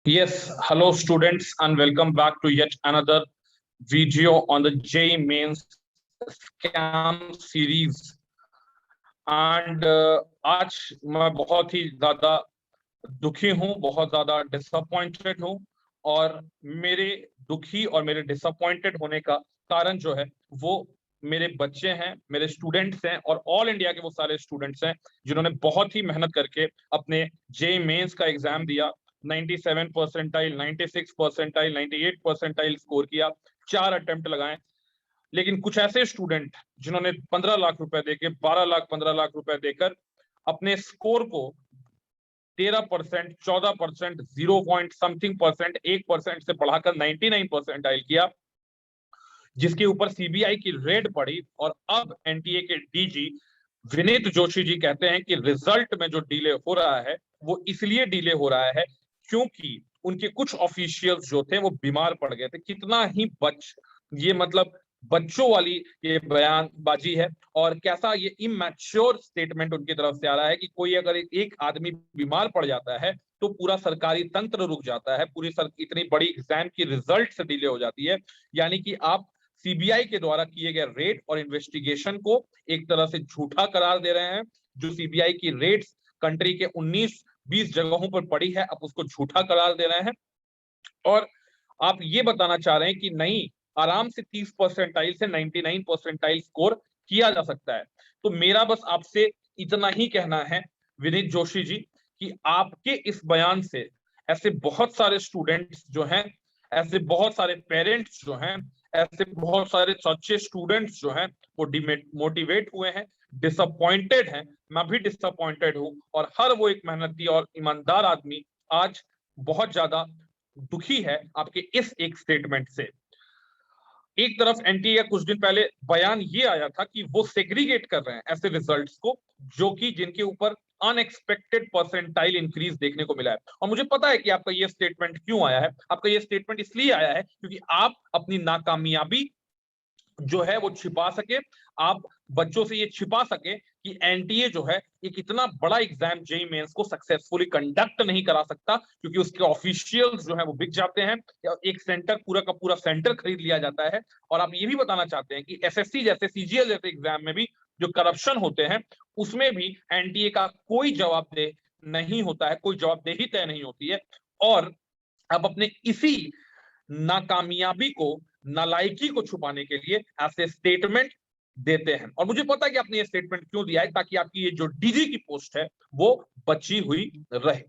Yes, hello students and welcome back to yet another video on the JEE Mains scam series. And आज मैं बहुत ही ज्यादा दुखी हूँ, बहुत ज्यादा डिसअपॉइंटेड हूँ। और मेरे दुखी और मेरे डिसअपॉइंटेड होने का कारण जो है वो मेरे बच्चे हैं, मेरे स्टूडेंट्स हैं और ऑल इंडिया के वो सारे स्टूडेंट्स हैं जिन्होंने बहुत ही मेहनत करके अपने जेईई मेंस का एग्जाम दिया। 97 परसेंटाइल, 96 परसेंटाइल, 98 परसेंटाइल स्कोर किया, 4 अटेम्प्ट लगाए। लेकिन कुछ ऐसे स्टूडेंट जिन्होंने 15 लाख रुपए देके, 12 लाख, 15 लाख रुपए देकर अपने स्कोर को 13%, 14%, 0 पॉइंट समथिंग परसेंट, 1% से बढ़ाकर 99 परसेंटाइल किया, जिसके ऊपर सीबीआई की रेड पड़ी। और अब एनटीए के डीजी विनीत जोशी जी कहते हैं कि रिजल्ट में जो डिले हो रहा है वो इसलिए डिले हो रहा है क्योंकि उनके कुछ ऑफिशियल्स जो थे वो बीमार पड़ गए थे। कितना ही ये मतलब बच्चों वाली ये बयानबाजी है और कैसा ये इमैच्योर स्टेटमेंट उनकी तरफ से आ रहा है कि कोई अगर एक आदमी बीमार पड़ जाता है तो पूरा सरकारी तंत्र रुक जाता है, इतनी बड़ी एग्जाम की रिजल्ट से डिले हो जाती है। यानी कि आप सीबीआई के द्वारा किए गए रेड और इन्वेस्टिगेशन को एक तरह से झूठा करार दे रहे हैं। जो सीबीआई की रेड्स कंट्री के 19-20 जगहों पर पड़ी है, आप उसको झूठा करार दे रहे हैं। और आप ये बताना चाह रहे हैं कि नहीं, आराम से 30 परसेंटाइल से 99 परसेंटाइल स्कोर किया जा सकता है। तो मेरा बस आपसे इतना ही कहना है विनीत जोशी जी कि आपके इस बयान से ऐसे बहुत सारे स्टूडेंट्स जो हैं, ऐसे बहुत सारे पेरेंट्स जो हैं, ऐसे बहुत सारे सच्चे स्टूडेंट्स जो हैं वो मोटिवेट हुए हैं, डिसअपॉइंटेड हैं। मैं भी डिसअपॉइंटेड हूं और हर वो एक मेहनती और ईमानदार आदमी आज बहुत ज्यादा दुखी है आपके इस एक स्टेटमेंट से। एक तरफ एनटीए का कुछ दिन पहले बयान ये आया था कि वो सेग्रीगेट कर रहे हैं ऐसे रिजल्ट्स को जो कि जिनके ऊपर अनएक्सपेक्टेड परसेंटाइल इंक्रीज देखने को मिला है। और मुझे पता है कि आपका ये स्टेटमेंट क्यों आया है। आपका ये स्टेटमेंट इसलिए आया है क्योंकि आप अपनी नाकामयाबी जो है वो छिपा सके, आप बच्चों से ये छिपा सके कि एनटीए जो है एक इतना बड़ा एग्जाम जेईई मेंस को सक्सेसफुली कंडक्ट नहीं करा सकता क्योंकि उसके ऑफिशियल्स जो है वो बिक जाते हैं, या एक सेंटर, पूरा का पूरा सेंटर खरीद लिया जाता है। और आप ये भी बताना चाहते हैं कि एसएससी जैसे, सीजीएल जैसे एग्जाम में भी जो करप्शन होते हैं उसमें भी एनटीए का कोई जवाबदेह नहीं होता है, कोई जवाबदेही तय नहीं होती है। और अब अपने इसी नाकामयाबी को, नालायकी को छुपाने के लिए ऐसे स्टेटमेंट देते हैं। और मुझे पता है कि आपने ये स्टेटमेंट क्यों दिया है, ताकि आपकी ये जो डीजी की पोस्ट है वो बची हुई रहे।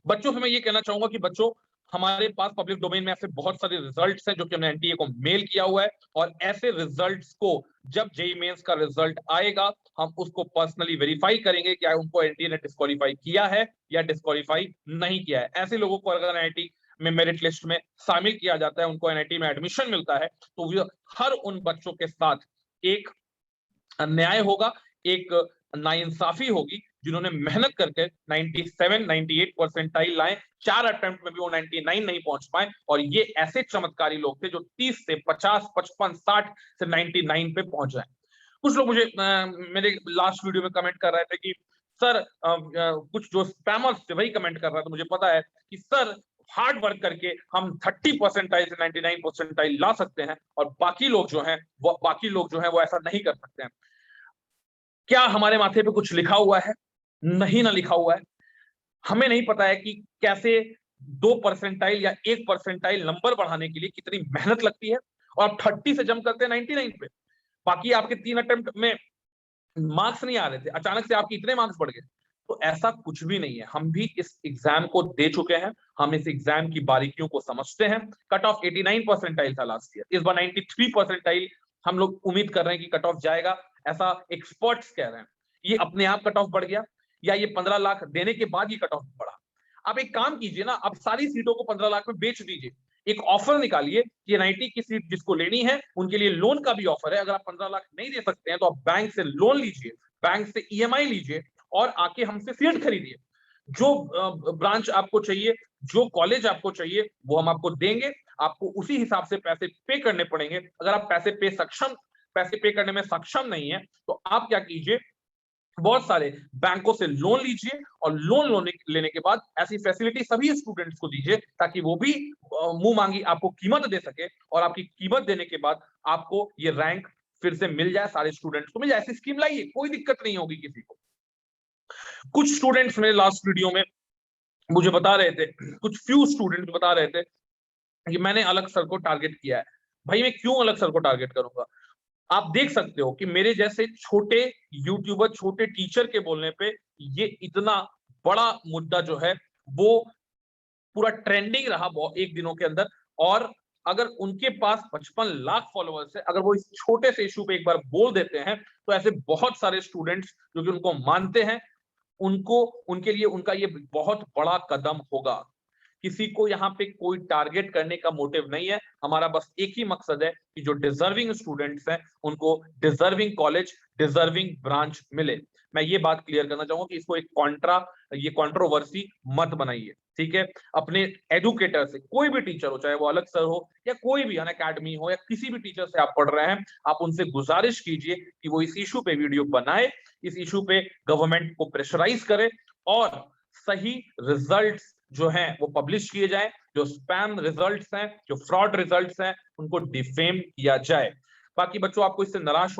बच्चों से मैं ये कहना चाहूंगा कि बच्चों, हमारे पास पब्लिक डोमेन में ऐसे बहुत सारे रिजल्ट्स हैं जो कि हमने एनटीए को मेल किया हुआ है। और ऐसे रिजल्ट्स को जब जेईई मेंस का रिजल्ट आएगा हम उसको पर्सनली वेरीफाई करेंगे क्या उनको एनटीए ने डिस्क्वालीफाई किया है या डिस्क्वालीफाई नहीं किया है। ऐसे लोगों को अगर एनआईटी में मेरिट लिस्ट में शामिल किया जाता है, उनको एनआईटी में एडमिशन मिलता है, तो हर उन बच्चों के साथ एक अन्याय होगा, एक नाइंसाफी होगी जिन्होंने मेहनत करके 97, 98 परसेंटाइल लाए। 4 अटेम्प्ट में भी वो 99 नहीं पहुंच पाए। और ये ऐसे चमत्कारी लोग थे जो 30 से 50, 55, 60 से 99 पे पहुंच जाए। कुछ लोग मुझे मेरे लास्ट वीडियो में कमेंट कर रहे थे कि सर, कुछ जो स्पैमर्स थे वही कमेंट कर रहा था, मुझे पता है कि सर हार्ड वर्क करके हम 30 परसेंटाइल से 99 परसेंटाइल ला सकते हैं और बाकी लोग जो हैं वो ऐसा नहीं कर सकते हैं। क्या हमारे माथे पे कुछ लिखा हुआ है? नहीं ना लिखा हुआ है। हमें नहीं पता है कि कैसे 2 परसेंटाइल या 1 परसेंटाइल नंबर बढ़ाने के लिए कितनी मेहनत लगती है। और आप 30 से जंप करते हैं 99 पे। बाकी आपके 3 अटेम्प्ट में मार्क्स नहीं आ रहे थे, अचानक से आपके इतने मार्क्स बढ़ गए। तो ऐसा कुछ भी नहीं है। हम भी इस एग्जाम को दे चुके हैं, हम इस एग्जाम की बारीकियों को समझते हैं। कट ऑफ 89 परसेंटाइल था लास्ट ईयर, इस बार 93 परसेंटाइल हम लोग उम्मीद कर रहे हैं कि कट ऑफ जाएगा, ऐसा एक्सपर्ट्स कह रहे हैं। ये अपने आप कट ऑफ बढ़ गया या ये 15 लाख देने के बाद ये कट ऑफ बढ़ा? आप एक काम कीजिए ना, आप सारी सीटों को 15 लाख में बेच दीजिए। एक ऑफर निकालिए कि एनआईटी की सीट जिसको लेनी है उनके लिए लोन का भी ऑफर है। अगर आप 15 लाख नहीं दे सकते हैं तो आप बैंक से लोन लीजिए, बैंक से ईएमआई लीजिए और आके हमसे सीट खरीदिए। जो ब्रांच आपको चाहिए, जो कॉलेज आपको चाहिए वो हम आपको देंगे। आपको उसी हिसाब से पैसे पे करने पड़ेंगे। अगर आप पैसे पे करने में सक्षम नहीं है तो आप क्या कीजिए, बहुत सारे बैंकों से लोन लीजिए और लोन लेने के बाद ऐसी फैसिलिटी सभी स्टूडेंट्स को दीजिए ताकि वो भी मुंह मांगी आपको कीमत दे सके, और आपकी कीमत देने के बाद आपको ये रैंक फिर से मिल जाए, सारे स्टूडेंट्स को मिल जाए। ऐसी स्कीम लाइए, कोई दिक्कत नहीं होगी किसी को। कुछ स्टूडेंट्स मेरे लास्ट वीडियो में मुझे बता रहे थे, कुछ फ्यू स्टूडेंट्स बता रहे थे कि मैंने अलग सर को टारगेट किया है। भाई मैं क्यों अलग सर को टारगेट करूंगा? आप देख सकते हो कि मेरे जैसे छोटे यूट्यूबर, छोटे टीचर के बोलने पे ये इतना बड़ा मुद्दा जो है वो पूरा ट्रेंडिंग रहा एक दिनों के अंदर। और अगर उनके पास 55 लाख फॉलोअर्स है, अगर वो इस छोटे से इशू पे एक बार बोल देते हैं तो ऐसे बहुत सारे स्टूडेंट्स जो कि उनको मानते हैं, उनको, उनके लिए उनका ये बहुत बड़ा कदम होगा। किसी को यहाँ पे कोई टारगेट करने का मोटिव नहीं है, हमारा बस एक ही मकसद है कि जो डिजर्विंग स्टूडेंट्स हैं उनको डिजर्विंग कॉलेज, डिजर्विंग ब्रांच मिले। मैं ये बात क्लियर करना चाहूंगा कि इसको एक ये कंट्रोवर्सी मत बनाइए, ठीक है? अपने एडुकेटर से, कोई भी टीचर हो, चाहे वो अलग सर हो या कोई भी अनअकैडमी हो या किसी भी टीचर से आप पढ़ रहे हैं, आप उनसे गुजारिश कीजिए कि वो इस इशू पे वीडियो बनाए, इस इशू पे गवर्नमेंट को प्रेशराइज करे और सही रिजल्ट्स जो हैं वो पब्लिश किए जाएं। जो स्पैम रिजल्ट्स हैं, जो फ्रॉड रिजल्ट्स हैं, उनको डिफेम किया जाए। बाकी बच्चों, आपको इससे निराश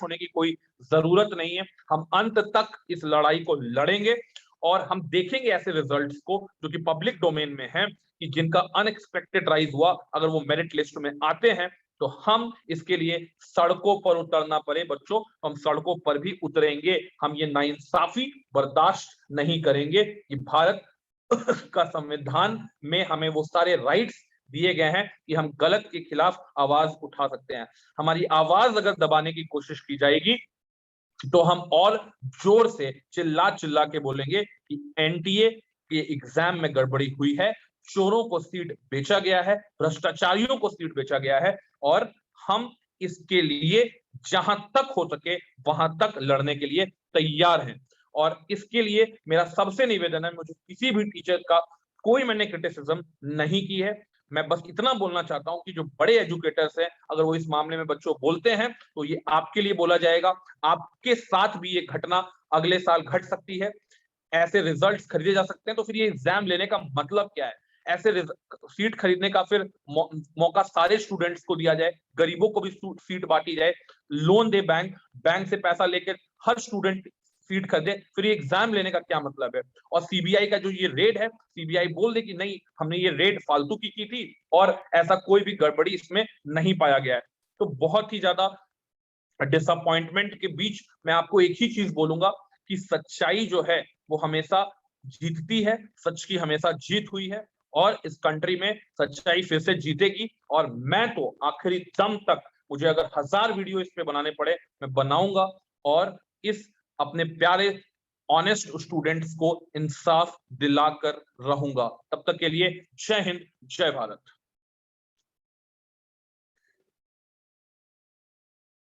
होने की कोई जरूरत नहीं है। हम अंत तक इस लड़ाई को लड़ेंगे और हम देखेंगे ऐसे रिजल्ट्स को जो कि पब्लिक डोमेन में हैं, कि जिनका अनएक्सपेक्टेड राइज हुआ, अगर वो मेरिट लिस्ट में आते हैं तो हम इसके लिए सड़कों पर उतरना पड़े बच्चों, हम सड़कों पर भी उतरेंगे। हम ये नाइंसाफी बर्दाश्त नहीं करेंगे कि भारत का संविधान में हमें वो सारे राइट्स दिए गए हैं कि हम गलत के खिलाफ आवाज उठा सकते हैं। हमारी आवाज अगर दबाने की कोशिश की जाएगी तो हम और जोर से चिल्ला चिल्ला के बोलेंगे कि एनटीए के एग्जाम में गड़बड़ी हुई है, चोरों को सीट बेचा गया है, भ्रष्टाचारियों को सीट बेचा गया है, और हम इसके लिए जहां तक हो सके वहां तक लड़ने के लिए तैयार हैं। और इसके लिए मेरा सबसे निवेदन है, मुझे किसी भी टीचर का कोई मैंने क्रिटिसिज्म नहीं की है। मैं बस इतना बोलना चाहता हूं कि जो बड़े एजुकेटर्स हैं, अगर वो इस मामले में बच्चों बोलते हैं तो ये आपके लिए बोला जाएगा। आपके साथ भी ये घटना अगले साल घट सकती है, ऐसे रिजल्ट्स खरीदे जा सकते हैं। तो फिर ये एग्जाम लेने का मतलब क्या है? ऐसे सीट खरीदने का फिर मौका सारे स्टूडेंट्स को दिया जाए, गरीबों को भी सीट बांटी जाए, लोन दे बैंक, बैंक से पैसा लेकर हर स्टूडेंट सीट खरीदे, फिर ये एग्जाम लेने का क्या मतलब है? और सीबीआई का जो ये रेड है, सीबीआई बोल दे कि नहीं, हमने ये रेड फालतू की थी और ऐसा कोई भी गड़बड़ी इसमें नहीं पाया गया है। तो बहुत ही ज्यादा डिसअपॉइंटमेंट के बीच मैं आपको एक ही चीज बोलूंगा कि सच्चाई जो है वो हमेशा जीतती है, सच की हमेशा जीत हुई है और इस कंट्री में सच्चाई फिर से जीतेगी। और मैं तो आखिरी दम तक, मुझे अगर 1000 वीडियो इस पे बनाने पड़े मैं बनाऊंगा और इस अपने प्यारे ऑनेस्ट स्टूडेंट्स को इंसाफ दिलाकर रहूंगा। तब तक के लिए जय हिंद, जय भारत।